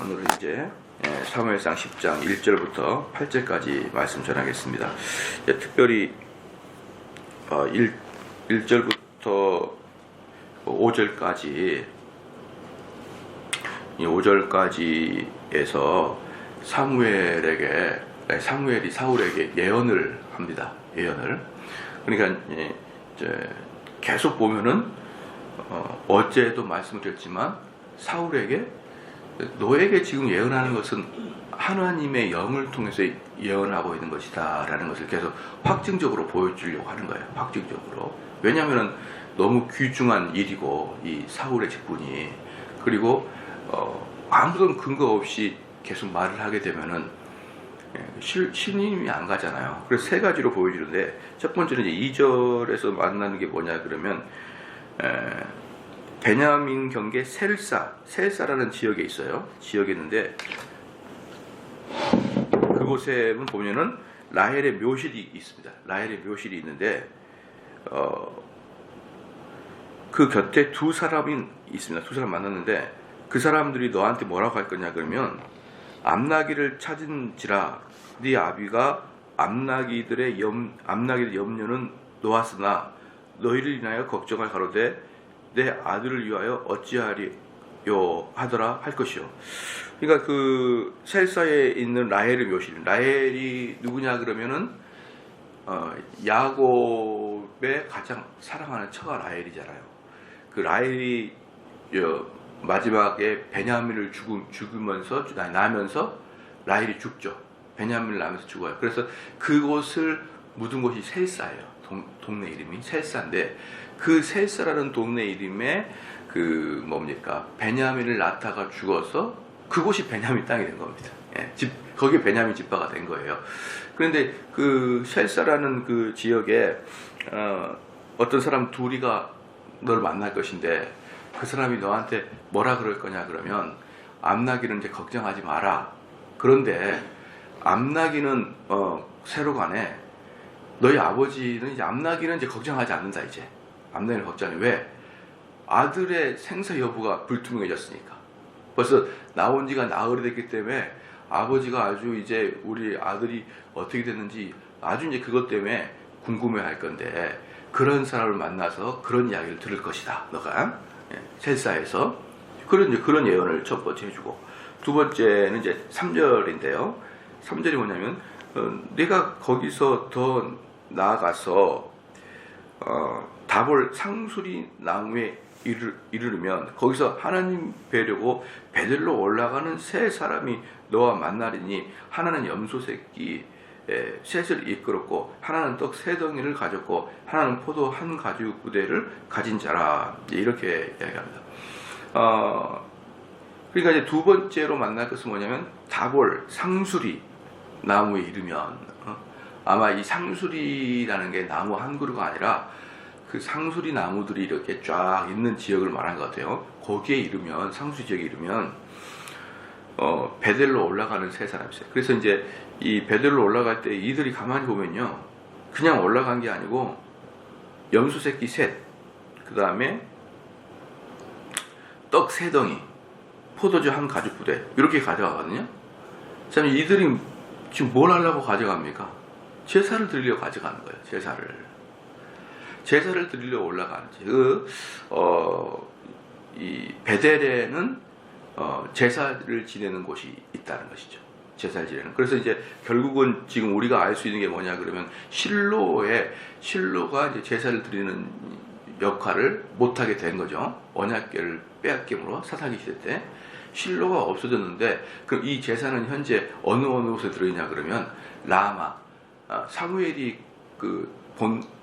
오늘은 이제 사무엘상 10장 1절부터 8절까지 말씀 전하겠습니다. 특별히 1절부터 5절까지 이 5절까지에서 사무엘이 사울에게 예언을 합니다. 예언을. 그러니까 이제 계속 보면은 어제도 말씀드렸지만 사울에게 너에게 지금 예언하는 것은 하나님의 영을 통해서 예언하고 있는 것이다 라는 것을 계속 확증적으로 보여주려고 하는 거예요. 확증적으로. 왜냐하면 너무 귀중한 일이고 이 사울의 직분이, 그리고 아무런 근거 없이 계속 말을 하게 되면은 신임이 안 가잖아요. 그래서 세 가지로 보여주는데, 첫 번째는 이제 2절에서 만나는 게 뭐냐 그러면 베냐민 경계 셀사라는 지역에 있어요. 지역에 있는데 그곳에 보면은 라헬의 묘실이 있습니다. 라헬의 묘실이 있는데 그 곁에 두 사람이 있습니다. 두 사람 만났는데 그 사람들이 너한테 뭐라고 할 거냐 그러면, 암나기를 찾은지라 네 아비가 암나기들의 염려는 놓았으나 너희를 인하여 걱정할 가로되 내 아들을 위하여 어찌하리요 하더라 할 것이요. 그러니까 그 셀사에 있는 라헬의 묘실, 라헬이 누구냐 그러면은 야곱의 가장 사랑하는 처가 라헬이잖아요. 그 라헬이 마지막에 베냐민을 죽으면서 나면서 라헬이 죽죠. 베냐민을 낳으면서 죽어요. 그래서 그곳을 묻은 곳이 셀사예요. 동네 이름이 셀사인데, 그 셀사라는 동네 이름에 그 뭡니까, 베냐민을 낳다가 죽어서 그곳이 베냐민 땅이 된 겁니다. 거기에 베냐민 집파가 된 거예요. 그런데 그 셀사라는 그 지역에 어떤 사람 둘이가 너를 만날 것인데, 그 사람이 너한테 뭐라 그럴 거냐 그러면, 암나기는 이제 걱정하지 마라. 그런데 암나기는 새로 가네. 너희 아버지는 이제 암나기는 이제 걱정하지 않는다. 이제 암나기는 걱정해. 왜? 아들의 생사 여부가 불투명해졌으니까. 벌써 나온 지가 나흘이 됐기 때문에 아버지가 아주 이제 우리 아들이 어떻게 됐는지 아주 이제 그것 때문에 궁금해할 건데, 그런 사람을 만나서 그런 이야기를 들을 것이다. 너가 셀사에서 그런 예언을 첫 번째 해주고, 두 번째는 이제 3절인데요. 3절이 뭐냐면 내가 거기서 더 나아가서 다볼 상수리 나무에 이르르면 거기서 하나님 뵈려고 베델로 올라가는 세 사람이 너와 만나리니, 하나는 염소 새끼 셋을 이끌었고 하나는 떡 세 덩이를 가졌고 하나는 포도 한 가죽 부대를 가진 자라. 이렇게 이야기합니다. 그러니까 이제 두 번째로 만날 것은 뭐냐면 다볼 상수리 나무에 이르면, 아마 이 상수리라는 게 나무 한 그루가 아니라 그 상수리 나무들이 이렇게 쫙 있는 지역을 말한 것 같아요. 거기에 이르면, 상수리 지역에 이르면 베델로 올라가는 세 사람이 있어요. 그래서 이제 이 베델로 올라갈 때 이들이 가만히 보면요, 그냥 올라간 게 아니고 염소 새끼 셋, 그 다음에 떡 세 덩이, 포도주 한 가죽 부대, 이렇게 가져가거든요. 참, 이들이 지금 뭘 하려고 가져갑니까? 제사를 드리려고 가져가는 거예요. 제사를 드리려고 올라가는지. 이 베델에는 제사를 지내는 곳이 있다는 것이죠. 제사를 지내는. 그래서 이제 결국은 지금 우리가 알 수 있는 게 뭐냐 그러면, 실로가 이제 제사를 드리는 역할을 못하게 된 거죠. 언약궤를 빼앗김으로 사사기 시대 때 실로가 없어졌는데, 그럼 이 제사는 현재 어느 곳에 들어있냐 그러면 라마, 사무엘이 그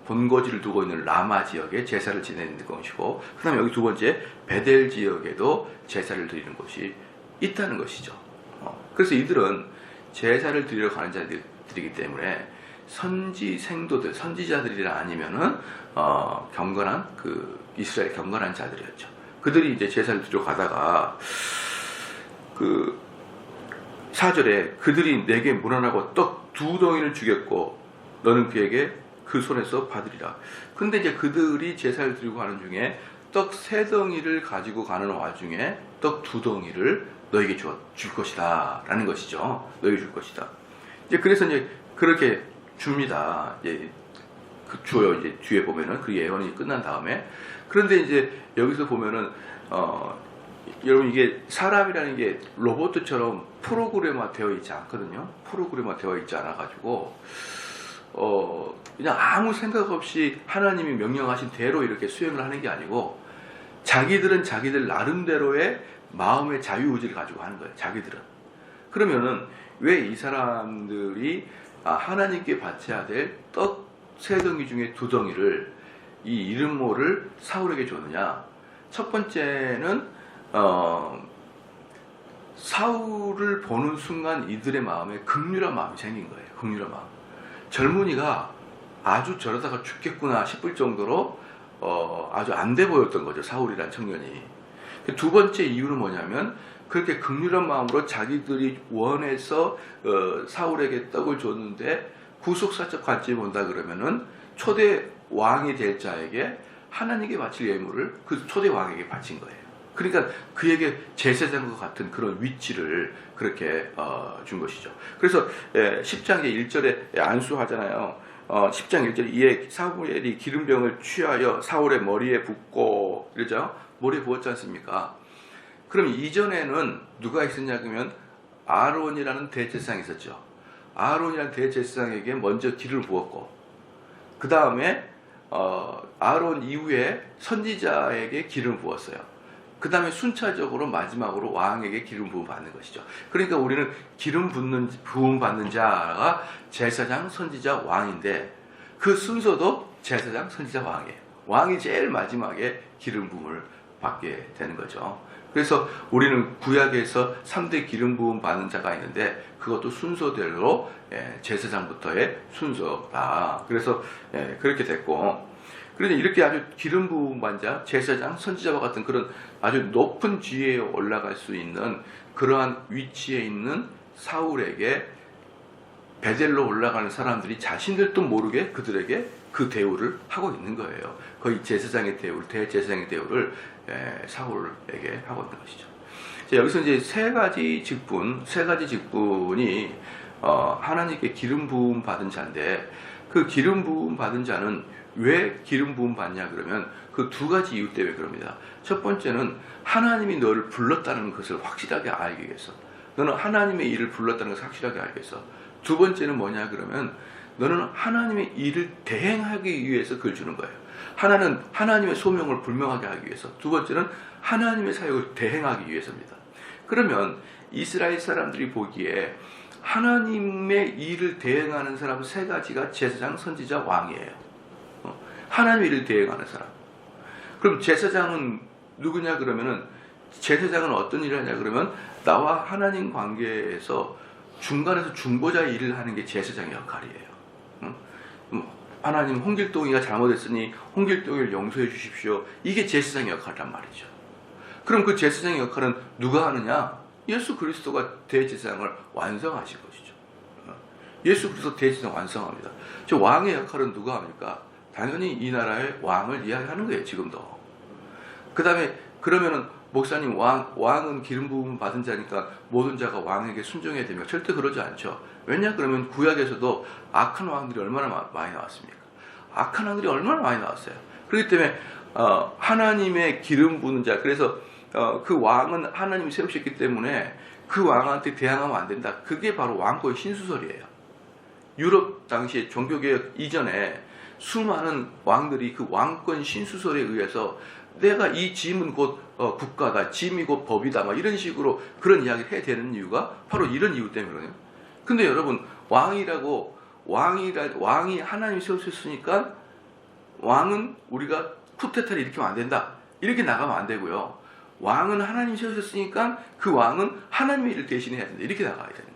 본거지를 두고 있는 라마 지역에 제사를 지내는 것이고, 그 다음에 여기 두 번째 베델 지역에도 제사를 드리는 곳이 있다는 것이죠. 그래서 이들은 제사를 드리러 가는 자들이기 때문에 선지생도들, 선지자들이라 아니면은 경건한 그 이스라엘 경건한 자들이었죠. 그들이 이제 제사를 드리러 가다가 그 4절에 그들이 내게 문안하고 떡 두 덩이를 주겠고 너는 그에게 그 손에서 받으리라. 근데 이제 그들이 제사를 드리고 가는 중에 떡 세 덩이를 가지고 가는 와중에 떡 두 덩이를 너에게 줄 것이다 라는 것이죠. 너에게 줄 것이다. 이제 그래서 이제 그렇게 줍니다. 이제 줘요. 이제 뒤에 보면은 그 예언이 끝난 다음에. 그런데 이제 여기서 보면은 여러분 이게 사람이라는 게 로봇처럼 프로그램화 되어 있지 않거든요. 프로그램화 되어 있지 않아 가지고 그냥 아무 생각 없이 하나님이 명령하신 대로 이렇게 수행을 하는 게 아니고 자기들은 자기들 나름대로의 마음의 자유의지를 가지고 하는 거예요. 자기들은. 그러면은 왜 이 사람들이 하나님께 바쳐야 될 떡 세 덩이 중에 두 덩이를 이 이름 모를 사울에게 줬느냐? 첫 번째는 사울을 보는 순간 이들의 마음에 극률한 마음이 생긴 거예요. 극률한 마음. 젊은이가 아주 저러다가 죽겠구나 싶을 정도로 아주 안 돼 보였던 거죠. 사울이란 청년이. 두 번째 이유는 뭐냐면 그렇게 극률한 마음으로 자기들이 원해서 사울에게 떡을 줬는데 구속사적 관점이 본다 그러면은 초대 왕이 될 자에게 하나님께 바칠 예물을 그 초대 왕에게 바친 거예요. 그러니까 그에게 제사장과 같은 그런 위치를 그렇게 준 것이죠. 그래서 10장 1절에 안수하잖아요. 10장 1절에 이에 사무엘이 기름병을 취하여 사울의 머리에 붓고 이러죠. 머리에 부었지 않습니까? 그럼 이전에는 누가 있었냐 그러면 아론이라는 대제사장이 있었죠. 아론이라는 대제사장에게 먼저 기름을 부었고 그 다음에 아론 이후에 선지자에게 기름을 부었어요. 그 다음에 순차적으로 마지막으로 왕에게 기름 부음 받는 것이죠. 그러니까 우리는 기름 부음 받는 자가 제사장, 선지자, 왕인데 그 순서도 제사장, 선지자, 왕이에요. 왕이 제일 마지막에 기름 부음을 받게 되는 거죠. 그래서 우리는 구약에서 3대 기름 부음 받는 자가 있는데 그것도 순서대로 제사장부터의 순서다. 그래서 그렇게 됐고, 그런데 이렇게 아주 기름 부음 받는 자, 제사장, 선지자와 같은 그런 아주 높은 지위에 올라갈 수 있는 그러한 위치에 있는 사울에게 베델로 올라가는 사람들이 자신들도 모르게 그들에게 그 대우를 하고 있는 거예요. 거의 제사장의 대우를, 대제사장의 대우를 사울에게 하고 있는 것이죠. 여기서 이제 세 가지 직분이 하나님께 기름 부음 받은 자인데 그 기름 부음 받은 자는 왜 기름 부음 받냐 그러면 그 두 가지 이유 때문에 그럽니다. 첫 번째는 하나님이 너를 불렀다는 것을 확실하게 알기 위해서. 너는 하나님의 일을 불렀다는 것을 확실하게 알기 위해서. 두 번째는 뭐냐 그러면 너는 하나님의 일을 대행하기 위해서 그걸 주는 거예요. 하나는 하나님의 소명을 분명하게 하기 위해서. 두 번째는 하나님의 사역을 대행하기 위해서입니다. 그러면 이스라엘 사람들이 보기에 하나님의 일을 대행하는 사람 세 가지가 제사장, 선지자, 왕이에요. 하나님의 일을 대행하는 사람. 그럼 제사장은 누구냐 그러면은 제사장은 어떤 일을 하냐 그러면 나와 하나님 관계에서 중간에서 중보자 일을 하는 게 제사장의 역할이에요. 하나님 홍길동이가 잘못했으니 홍길동이를 용서해 주십시오. 이게 제사장의 역할이란 말이죠. 그럼 그 제사장의 역할은 누가 하느냐? 예수 그리스도가 대제사장을 완성하실 것이죠. 예수 그리스도 대제사장 완성합니다. 저 왕의 역할은 누가 합니까? 당연히 이 나라의 왕을 이야기하는 거예요. 지금도. 그 다음에 그러면은 목사님 왕은 기름 부음 받은 자니까 모든 자가 왕에게 순종해야 됩니까? 절대 그러지 않죠. 왜냐 그러면 구약에서도 악한 왕들이 얼마나 많이 나왔습니까? 악한 왕들이 얼마나 많이 나왔어요. 그렇기 때문에 하나님의 기름 부는 자, 그래서 그 왕은 하나님이 세우셨기 때문에 그 왕한테 대항하면 안 된다. 그게 바로 왕권의 신수설이에요. 유럽 당시에 종교개혁 이전에 수많은 왕들이 그 왕권 신수설에 의해서 내가 이 짐은 곧 국가다, 짐이 곧 법이다, 막 이런 식으로 그런 이야기를 해야 되는 이유가 바로 이런 이유 때문이거든요. 근데 여러분, 왕이 하나님이 세우셨으니까 왕은 우리가 쿠데타를 일으키면 안 된다. 이렇게 나가면 안 되고요. 왕은 하나님이 세우셨으니까 그 왕은 하나님의 일을 대신해야 된다. 이렇게 나가야 되는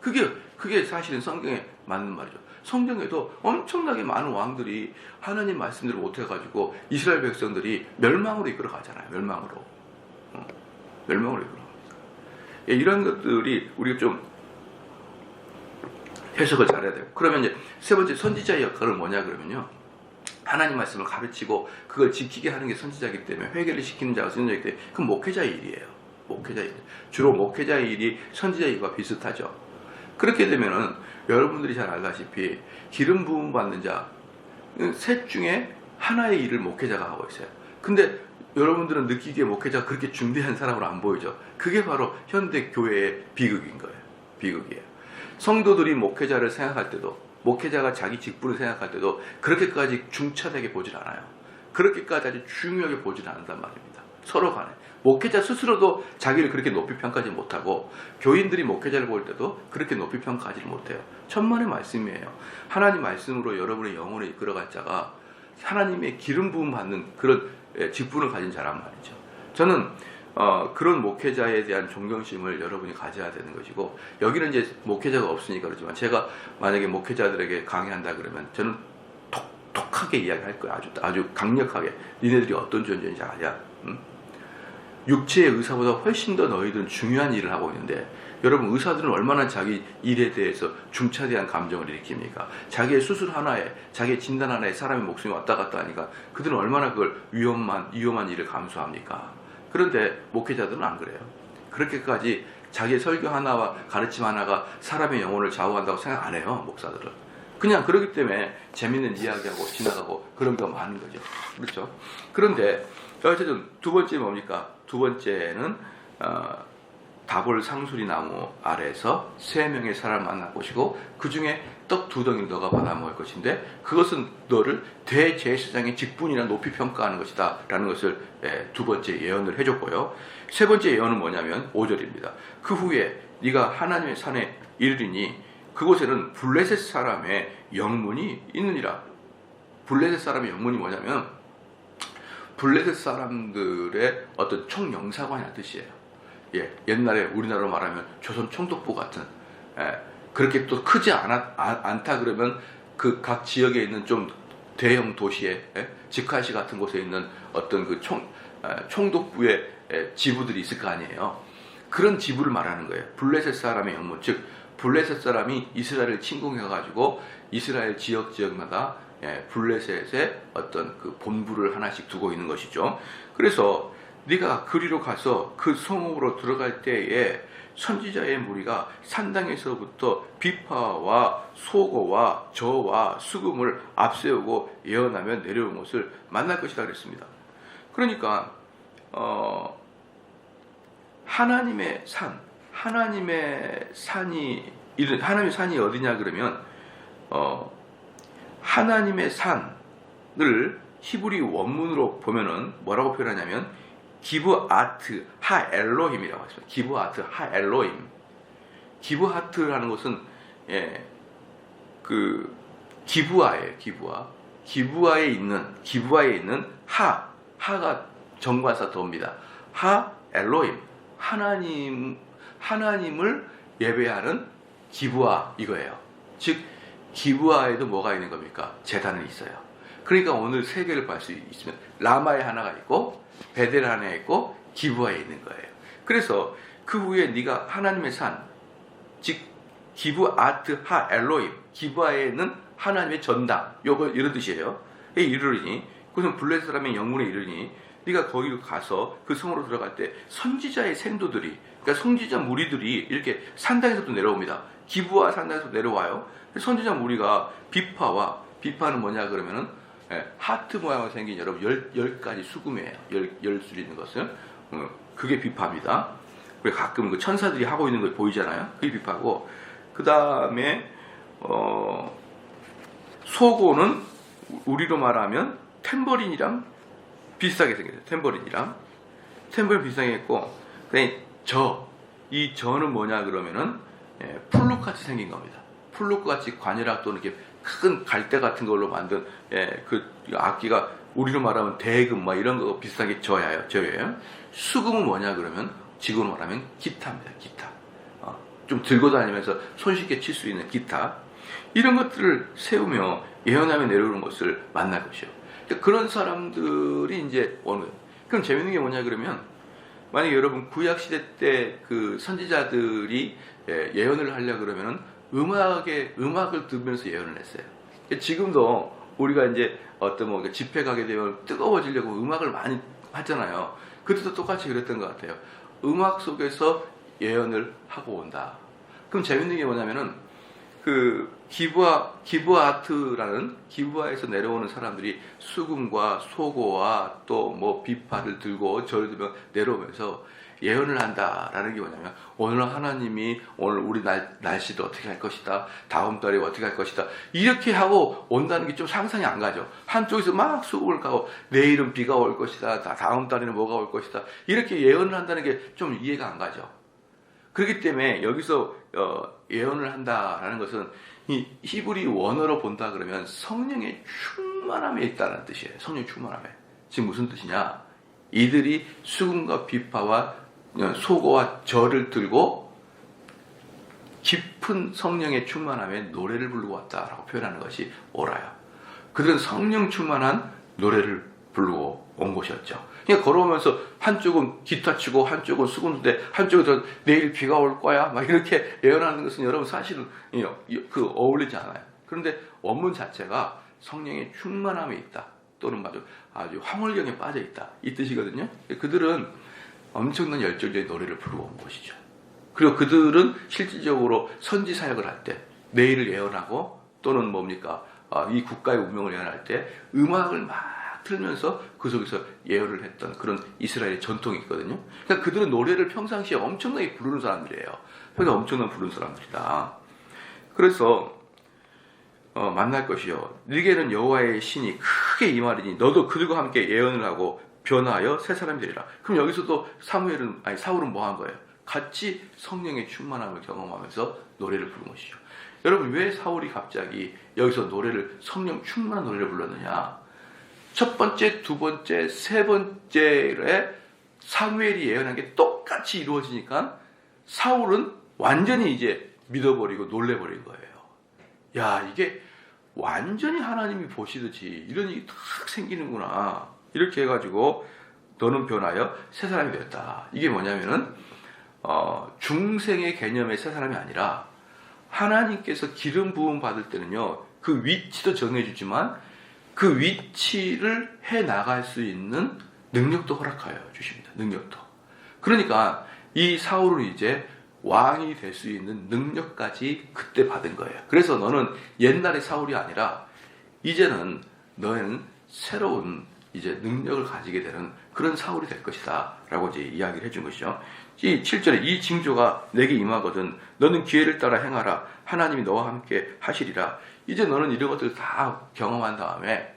거예요. 그게 사실은 성경에 맞는 말이죠. 성경에도 엄청나게 많은 왕들이 하나님 말씀대로 못해가지고 이스라엘 백성들이 멸망으로 이끌어가잖아요. 멸망으로 이끌어갑니다. 이런 것들이 우리가 좀 해석을 잘해야 돼요. 그러면 이제 세 번째 선지자의 역할은 뭐냐 그러면요. 하나님 말씀을 가르치고 그걸 지키게 하는 게 선지자이기 때문에 회개를 시키는 자가 선지자이기 때문에 그건 목회자의 일이에요. 목회자 일. 주로 목회자의 일이 선지자의 일과 비슷하죠. 그렇게 되면은 여러분들이 잘 알다시피 기름 부음 받는 자, 셋 중에 하나의 일을 목회자가 하고 있어요. 근데 여러분들은 느끼기에 목회자가 그렇게 중대한 사람으로 안 보이죠. 그게 바로 현대 교회의 비극인 거예요. 비극이에요. 성도들이 목회자를 생각할 때도, 목회자가 자기 직분을 생각할 때도 그렇게까지 중차대하게 보질 않아요. 그렇게까지 아주 중요하게 보질 않는단 말입니다. 서로 간에. 목회자 스스로도 자기를 그렇게 높이 평가하지 못하고 교인들이 목회자를 볼 때도 그렇게 높이 평가하지 못해요. 천만의 말씀이에요. 하나님 말씀으로 여러분의 영혼을 이끌어갈 자가 하나님의 기름 부음 받는 그런 직분을 가진 자란 말이죠. 저는 그런 목회자에 대한 존경심을 여러분이 가져야 되는 것이고, 여기는 이제 목회자가 없으니까 그렇지만 제가 만약에 목회자들에게 강의한다 그러면 저는 톡톡하게 이야기할 거예요. 아주 강력하게. 니네들이 어떤 존재인지 아냐? 육체의 의사보다 훨씬 더 너희들은 중요한 일을 하고 있는데, 여러분 의사들은 얼마나 자기 일에 대해서 중차대한 감정을 일으킵니까? 자기의 수술 하나에, 자기의 진단 하나에 사람의 목숨이 왔다 갔다 하니까 그들은 얼마나 그걸 위험한 일을 감수합니까? 그런데 목회자들은 안 그래요. 그렇게까지 자기의 설교 하나와 가르침 하나가 사람의 영혼을 좌우한다고 생각 안 해요, 목사들은. 그냥 그러기 때문에 재밌는 이야기하고 지나가고 그런 거 많은 거죠. 그렇죠? 그런데 어쨌든 두 번째 뭡니까? 두 번째는 다볼 상수리 나무 아래에서 3명의 사람을 만날 것이고, 그 중에 떡 2덩이를 너가 받아 먹을 것인데 그것은 너를 대제사장의 직분이나 높이 평가하는 것이다 라는 것을 두 번째 예언을 해줬고요. 세 번째 예언은 뭐냐면 5절입니다. 그 후에 네가 하나님의 산에 이르리니 그곳에는 블레셋 사람의 영문이 있느니라. 블레셋 사람의 영문이 뭐냐면 블레셋 사람들의 어떤 총영사관이라는 뜻이에요. 옛날에 우리나라로 말하면 조선 총독부 같은, 그렇게 또 크지 않다 그러면 그 각 지역에 있는 좀 대형 도시에, 직할시 같은 곳에 있는 어떤 그 총독부의 지부들이 있을 거 아니에요. 그런 지부를 말하는 거예요. 블레셋 사람의 영문, 즉 블레셋 사람이 이스라엘을 침공해가지고 이스라엘 지역마다 블레셋의 어떤 그 본부를 하나씩 두고 있는 것이죠. 그래서 네가 그리로 가서 그 성읍으로 들어갈 때에 선지자의 무리가 산당에서부터 비파와 소고와 저와 수금을 앞세우고 예언하며 내려온 것을 만날 것이다 그랬습니다. 그러니까 하나님의 산이 어디냐 그러면 하나님의 산을 히브리 원문으로 보면은 뭐라고 표현하냐면 기브아트 하엘로힘이라고 하죠. 기브아트 하엘로힘. 기브아트라는 것은 그 기브아예요. 기브아에 있는 하가 정관사 더입니다. 하엘로힘. 하나님을 예배하는 기브아 이거예요. 즉 기브아에도 뭐가 있는 겁니까? 제단이 있어요. 그러니까 오늘 세 개를 볼 수 있으면 라마에 하나가 있고 베델 하나에 있고 기브아에 있는 거예요. 그래서 그 후에 네가 하나님의 산, 즉 기브아트 하 엘로임, 기브아에 있는 하나님의 전당, 요거 이런 뜻이에요. 이르리니, 그것은 블레셋 사람의 영문에 이르니 네가 거기로 가서 그 성으로 들어갈 때 선지자의 생도들이, 그러니까 선지자 무리들이 이렇게 산당에서도 내려옵니다. 기브아 산당에서 내려와요. 선지자 무리가 비파는 뭐냐 그러면은 하트 모양으로 생긴 여러분 10가지 수금이에요. 10줄 있는 것은 그게 비파입니다. 그리고 가끔 그 천사들이 하고 있는 거 보이잖아요. 그게 비파고, 그 다음에 소고는 우리로 말하면 탬버린이랑 비슷하게 생겼어요. 탬버린 비슷하게 했고, 그다음에 이 저는 뭐냐 그러면은 풀룩같이 생긴 겁니다. 풀룩같이 관이락 또는 이렇게 큰 갈대 같은 걸로 만든 그 악기가 우리로 말하면 대금 이런 거 비슷하게 저예요. 수금은 뭐냐 그러면 지금으로 말하면 기타입니다. 기타. 좀 들고 다니면서 손쉽게 칠 수 있는 기타. 이런 것들을 세우며 예언하며 내려오는 것을 만날 것이요. 그런 사람들이 이제 오는 거예요. 그럼 재밌는 게 뭐냐 그러면, 만약에 여러분 구약 시대 때 그 선지자들이 예언을 하려 그러면은 음악을 들으면서 예언을 했어요. 지금도 우리가 이제 어떤 집회 가게 되면 뜨거워지려고 음악을 많이 하잖아요. 그때도 똑같이 그랬던 것 같아요. 음악 속에서 예언을 하고 온다. 그럼 재밌는 게 뭐냐면은 그 기브아트라는 기브아에서 내려오는 사람들이 수금과 소고와 또 뭐 비파를 들고 절을 들며 내려오면서 예언을 한다라는 게 뭐냐면 오늘 하나님이 오늘 우리 날씨도 어떻게 할 것이다, 다음 달에 어떻게 할 것이다, 이렇게 하고 온다는 게 좀 상상이 안 가죠. 한쪽에서 막 수금을 가고 내일은 비가 올 것이다, 다음 달에는 뭐가 올 것이다, 이렇게 예언을 한다는 게 좀 이해가 안 가죠. 그렇기 때문에 여기서 예언을 한다라는 것은 이 히브리 원어로 본다 그러면 성령의 충만함에 있다는 뜻이에요. 성령 충만함에. 지금 무슨 뜻이냐? 이들이 수금과 비파와 소고와 절을 들고 깊은 성령의 충만함에 노래를 부르고 왔다라고 표현하는 것이 옳아요. 그들은 성령 충만한 노래를 부르고 온 곳이었죠. 그냥 걸어오면서 한쪽은 기타 치고 한쪽은 수금인데 한쪽은 내일 비가 올 거야 막 이렇게 예언하는 것은 여러분 사실은 어울리지 않아요. 그런데 원문 자체가 성령의 충만함에 있다 또는 아주 황홀경에 빠져 있다 이 뜻이거든요. 그들은 엄청난 열정적인 노래를 부르고 온 것이죠. 그리고 그들은 실질적으로 선지 사역을 할 때 내일을 예언하고 또는 뭡니까 이 국가의 운명을 예언할 때 음악을 막 틀면서 그 속에서 예언을 했던 그런 이스라엘의 전통이 있거든요. 그러니까 그들은 노래를 평상시에 엄청나게 부르는 사람들이에요. 그러니까 엄청나게 부르는 사람들이다. 그래서 만날 것이요 네게는 여호와의 신이 크게 임하리니 너도 그들과 함께 예언을 하고 변화하여 새 사람이 되리라. 그럼 여기서도 사울은 뭐 한 거예요? 같이 성령의 충만함을 경험하면서 노래를 부른 것이죠. 여러분 왜 사울이 갑자기 여기서 성령 충만한 노래를 불렀느냐? 첫 번째, 두 번째, 세 번째에 사무엘이 예언한 게 똑같이 이루어지니까 사울은 완전히 이제 믿어버리고 놀래버린 거예요. 야, 이게 완전히 하나님이 보시듯이 이런 일이 탁 생기는구나. 이렇게 해가지고 너는 변하여 새 사람이 되었다. 이게 뭐냐면은 중생의 개념의 새 사람이 아니라 하나님께서 기름 부음 받을 때는요 그 위치도 정해주지만 그 위치를 해 나갈 수 있는 능력도 허락하여 주십니다. 능력도. 그러니까 이 사울은 이제 왕이 될 수 있는 능력까지 그때 받은 거예요. 그래서 너는 옛날의 사울이 아니라 이제는 너는 새로운 이제 능력을 가지게 되는 그런 사울이 될 것이다 라고 이제 이야기를 해준 것이죠. 이 7절에 이 징조가 내게 임하거든 너는 기회를 따라 행하라 하나님이 너와 함께 하시리라. 이제 너는 이런 것들을 다 경험한 다음에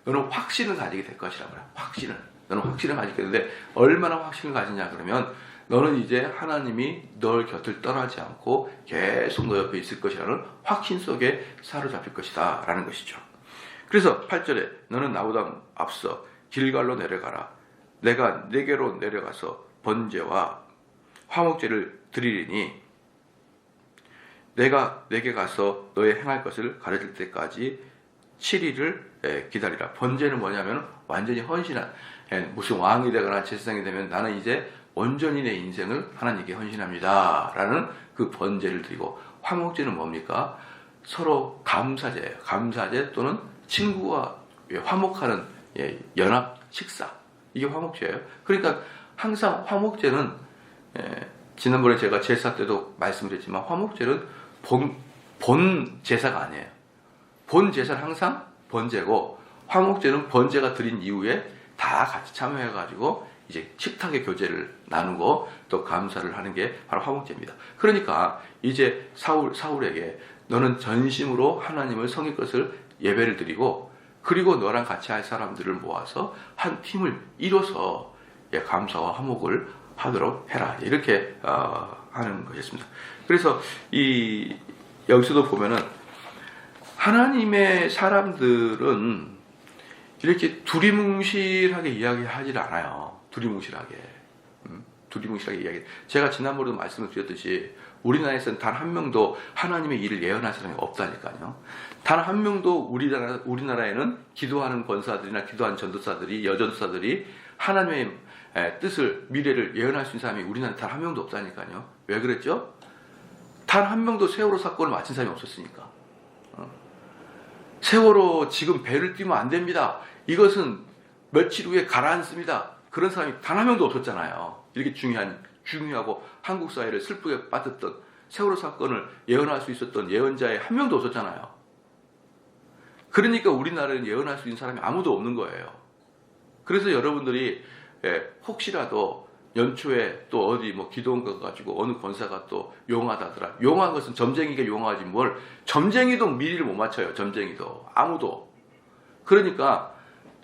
너는 확신을 가지게 될 것이라고 해요. 너는 확신을 가지게 되는데 얼마나 확신을 가지냐 그러면 너는 이제 하나님이 널 곁을 떠나지 않고 계속 너 옆에 있을 것이라는 확신 속에 사로잡힐 것이다 라는 것이죠. 그래서 8절에 너는 나보다 앞서 길갈로 내려가라. 내가 네게로 내려가서 번제와 화목제를 드리리니 내가 네게 가서 너의 행할 것을 가르칠 때까지 7일을 기다리라. 번제는 뭐냐면 완전히 헌신한 무슨 왕이 되거나 제사장이 되면 나는 이제 온전히 내 인생을 하나님께 헌신합니다 라는 그 번제를 드리고 화목제는 뭡니까? 서로 감사제예요. 감사제 또는 친구와 화목하는 연합 식사 이게 화목제예요. 그러니까 항상 화목제는 지난번에 제가 제사 때도 말씀드렸지만 화목제는 본 제사가 아니에요. 본 제사는 항상 번제고 화목제는 번제가 드린 이후에 다 같이 참여해가지고 이제 식탁의 교제를 나누고 또 감사를 하는 게 바로 화목제입니다. 그러니까 이제 사울에게 너는 전심으로 하나님을 섬길 것을 예배를 드리고 그리고 너랑 같이 할 사람들을 모아서 한 팀을 이뤄서 감사와 화목을 하도록 해라. 이렇게 하는 것이었습니다. 그래서 여기서도 보면은 하나님의 사람들은 이렇게 두리뭉실하게 이야기하지 않아요. 두리뭉실하게 이야기. 제가 지난번에도 말씀을 드렸듯이 우리나라에서는 단 한 명도 하나님의 일을 예언할 사람이 없다니까요. 단 한 명도 우리나라에는 기도하는 권사들이나 기도하는 전도사들이 여전도사들이 하나님의 뜻을 미래를 예언할 수 있는 사람이 우리나라에 단 한 명도 없다니까요. 왜 그랬죠? 단 한 명도 세월호 사건을 마친 사람이 없었으니까. 세월호 지금 배를 띄면 안 됩니다. 이것은 며칠 후에 가라앉습니다. 그런 사람이 단 한 명도 없었잖아요. 이렇게 중요한 중요하고 한국 사회를 슬프게 빠졌던 세월호 사건을 예언할 수 있었던 예언자에 한 명도 없었잖아요. 그러니까 우리나라는 예언할 수 있는 사람이 아무도 없는 거예요. 그래서 여러분들이 혹시라도 연초에 또 어디 뭐 기도원 가가지고 어느 권사가 또 용하다더라. 용한 것은 점쟁이가 용하지 뭘 점쟁이도 미리를 못 맞춰요. 점쟁이도 아무도. 그러니까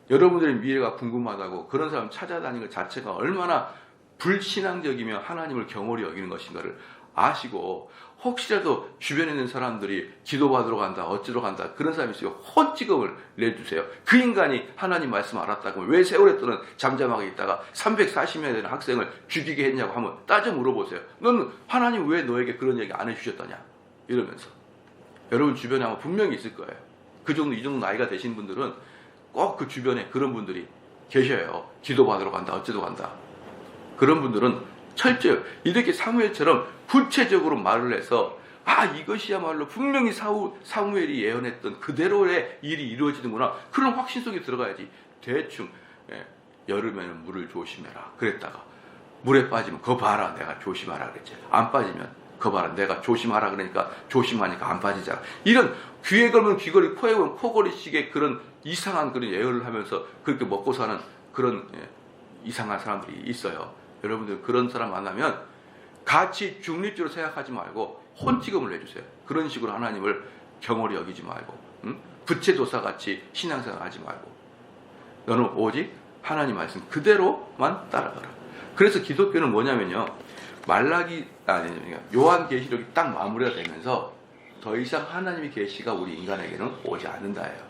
여러분들의 미래가 궁금하다고 그런 사람 찾아다니는 것 자체가 얼마나 불신앙적이며 하나님을 경홀히 여기는 것인가를 아시고 혹시라도 주변에 있는 사람들이 기도받으러 간다 어찌러 간다 그런 사람이 있으면 혼찌검을 내주세요. 그 인간이 하나님 말씀 알았다고 왜 세월에 또는 잠잠하게 있다가 340명 되는 학생을 죽이게 했냐고 한번 따져 물어보세요. 너는 하나님 왜 너에게 그런 얘기 안 해주셨다냐 이러면서. 여러분 주변에 아마 분명히 있을 거예요. 그 정도 이 정도 나이가 되신 분들은 꼭 그 주변에 그런 분들이 계셔요. 기도받으러 간다 어찌러 간다. 그런 분들은 철저히 이렇게 사무엘처럼 구체적으로 말을 해서 이것이야말로 분명히 사무엘이 예언했던 그대로의 일이 이루어지는구나. 그런 확신 속에 들어가야지. 대충 여름에는 물을 조심해라 그랬다가 물에 빠지면 거 봐라 내가 조심하라 그랬지. 안 빠지면 거 봐라 내가 조심하라 그러니까 조심하니까 안 빠지잖아. 이런 귀에 걸면 귀걸이 코에 걸면 코걸이식의 그런 이상한 그런 예언을 하면서 그렇게 먹고 사는 그런 이상한 사람들이 있어요. 여러분들 그런 사람 만나면 같이 중립적으로 생각하지 말고 혼찌검을 내주세요. 그런 식으로 하나님을 경홀히 여기지 말고 부채도사같이 신앙생활 하지 말고 너는 오직 하나님 말씀 그대로만 따라가라. 그래서 기독교는 뭐냐면요. 요한계시록이 딱 마무리가 되면서 더 이상 하나님의 계시가 우리 인간에게는 오지 않는다예요.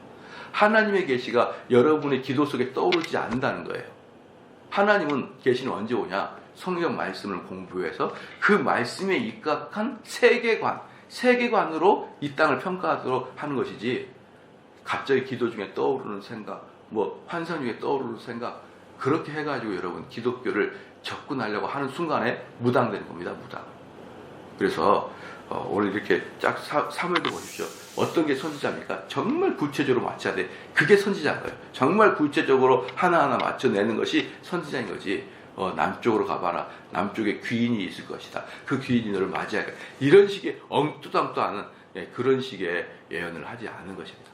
하나님의 계시가 여러분의 기도 속에 떠오르지 않는다는 거예요. 하나님은 계시는 언제 오냐? 성경 말씀을 공부해서 그 말씀에 입각한 세계관으로 이 땅을 평가하도록 하는 것이지 갑자기 기도 중에 떠오르는 생각, 환상 중에 떠오르는 생각 그렇게 해가지고 여러분 기독교를 접근하려고 하는 순간에 무당되는 겁니다. 무당. 그래서 오늘 이렇게 쫙 사무엘도 보십시오. 어떤 게 선지자입니까? 정말 구체적으로 맞춰야 돼. 그게 선지자인 거예요. 정말 구체적으로 하나하나 맞춰내는 것이 선지자인 거지. 남쪽으로 가봐라. 남쪽에 귀인이 있을 것이다. 그 귀인이 너를 맞이할 거야. 이런 식의 엉뚱함도 않은 그런 식의 예언을 하지 않는 것입니다.